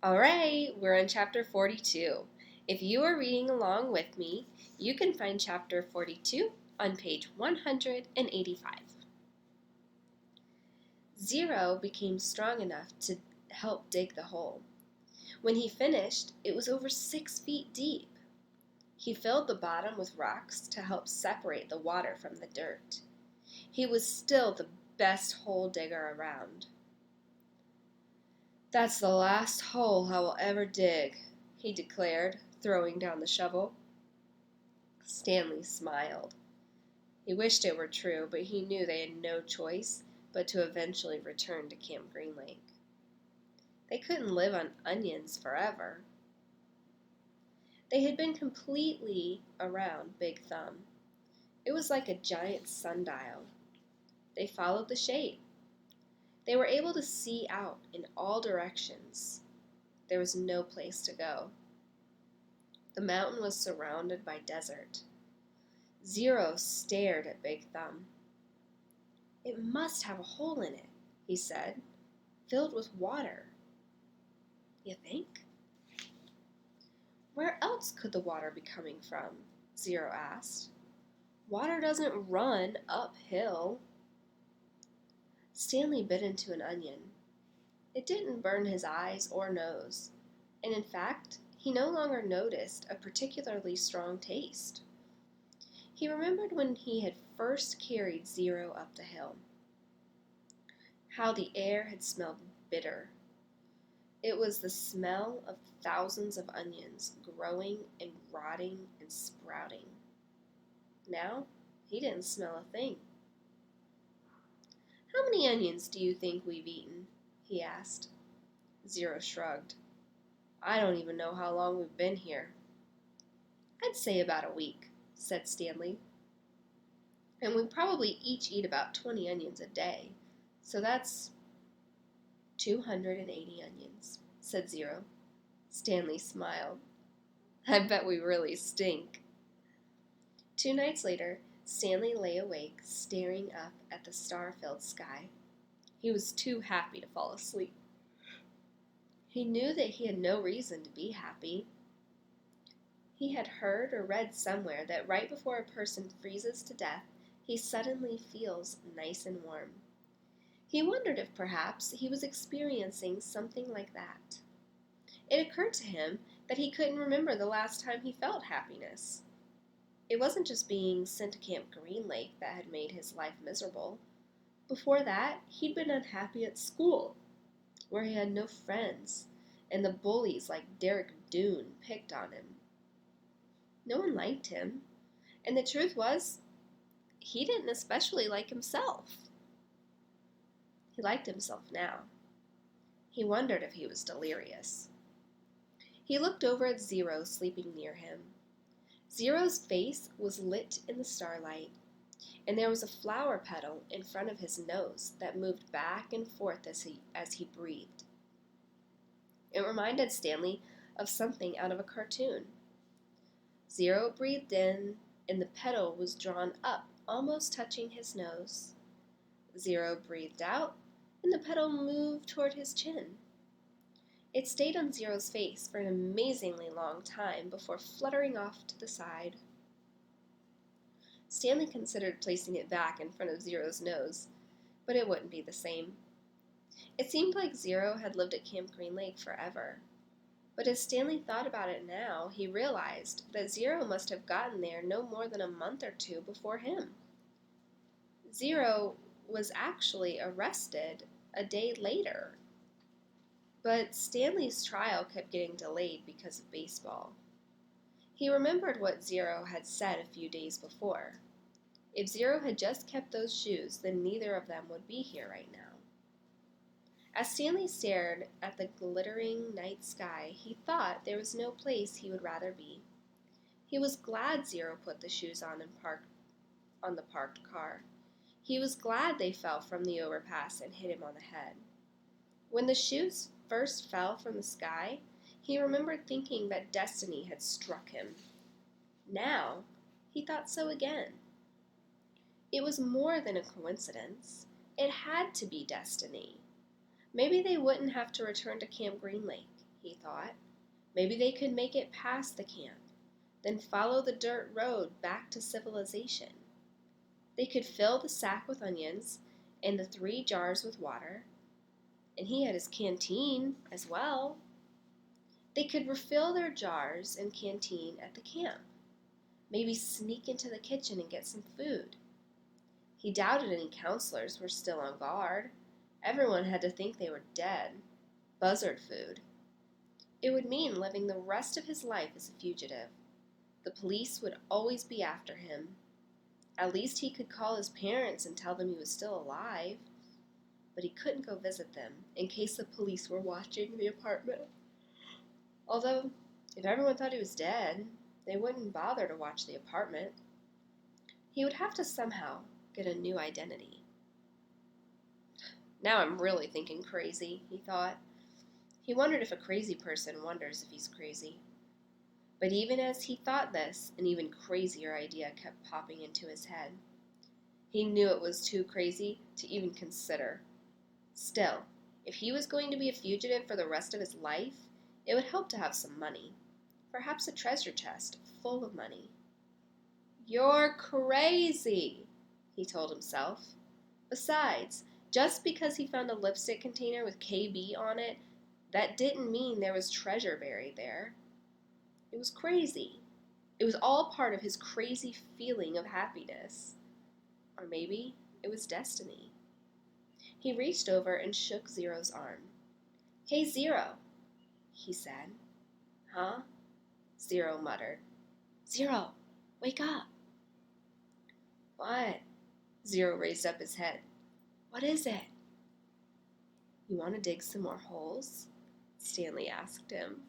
All right, we're on chapter 42. If you are reading along with me, you can find chapter 42 on page 185. Zero became strong enough to help dig the hole. When he finished, it was over 6 feet deep. He filled the bottom with rocks to help separate the water from the dirt. He was still the best hole digger around. "That's the last hole I will ever dig," he declared, throwing down the shovel. Stanley smiled. He wished it were true, but he knew they had no choice but to eventually return to Camp Green Lake. They couldn't live on onions forever. They had been completely around Big Thumb. It was like a giant sundial. They followed the shape. They were able to see out in all directions. There was no place to go. The mountain was surrounded by desert. Zero stared at Big Thumb. "It must have a hole in it," he said, "filled with water." "You think?" "Where else could the water be coming from?" Zero asked. "Water doesn't run uphill." Stanley bit into an onion. It didn't burn his eyes or nose, and in fact, he no longer noticed a particularly strong taste. He remembered when he had first carried Zero up the hill. How the air had smelled bitter. It was the smell of thousands of onions growing and rotting and sprouting. Now, he didn't smell a thing. "How many onions do you think we've eaten?" he asked. Zero shrugged. "I don't even know how long we've been here." "I'd say about a week," said Stanley. "And we probably each eat about 20 onions a day. So that's 280 onions," said Zero. Stanley smiled. "I bet we really stink." 2 nights later, Stanley lay awake, staring up at the star-filled sky. He was too happy to fall asleep. He knew that he had no reason to be happy. He had heard or read somewhere that right before a person freezes to death, he suddenly feels nice and warm. He wondered if perhaps he was experiencing something like that. It occurred to him that he couldn't remember the last time he felt happiness. It wasn't just being sent to Camp Green Lake that had made his life miserable. Before that, he'd been unhappy at school, where he had no friends, and the bullies like Derek Doone picked on him. No one liked him, and the truth was, he didn't especially like himself. He liked himself now. He wondered if he was delirious. He looked over at Zero sleeping near him. Zero's face was lit in the starlight, and there was a flower petal in front of his nose that moved back and forth as he breathed. It reminded Stanley of something out of a cartoon. Zero breathed in, and the petal was drawn up, almost touching his nose. Zero breathed out, and the petal moved toward his chin. It stayed on Zero's face for an amazingly long time before fluttering off to the side. Stanley considered placing it back in front of Zero's nose, but it wouldn't be the same. It seemed like Zero had lived at Camp Green Lake forever. But as Stanley thought about it now, he realized that Zero must have gotten there no more than a month or two before him. Zero was actually arrested a day later. But Stanley's trial kept getting delayed because of baseball. He remembered what Zero had said a few days before. If Zero had just kept those shoes, then neither of them would be here right now. As Stanley stared at the glittering night sky, he thought there was no place he would rather be. He was glad Zero put the shoes on the parked car. He was glad they fell from the overpass and hit him on the head. When the shoes first fell from the sky, he remembered thinking that destiny had struck him. Now, he thought so again. It was more than a coincidence. It had to be destiny. Maybe they wouldn't have to return to Camp Green Lake. he thought. Maybe they could make it past the camp, then follow the dirt road back to civilization. They could fill the sack with onions and the 3 jars with water, and he had his canteen as well. They could refill their jars and canteen at the camp, maybe sneak into the kitchen and get some food. He doubted any counselors were still on guard. Everyone had to think they were dead. Buzzard food. It would mean living the rest of his life as a fugitive. The police would always be after him. At least he could call his parents and tell them he was still alive. But he couldn't go visit them in case the police were watching the apartment. Although, if everyone thought he was dead, they wouldn't bother to watch the apartment. He would have to somehow get a new identity. Now I'm really thinking crazy, he thought. He wondered if a crazy person wonders if he's crazy. But even as he thought this, an even crazier idea kept popping into his head. He knew it was too crazy to even consider. Still, if he was going to be a fugitive for the rest of his life, it would help to have some money. Perhaps a treasure chest full of money. "You're crazy," he told himself. Besides, just because he found a lipstick container with KB on it, that didn't mean there was treasure buried there. It was crazy. It was all part of his crazy feeling of happiness. Or maybe it was destiny. He reached over and shook Zero's arm. "Hey, Zero," he said. "Huh?" Zero muttered. "Zero, wake up." "What?" Zero raised up his head. "What is it?" "You want to dig some more holes?" Stanley asked him.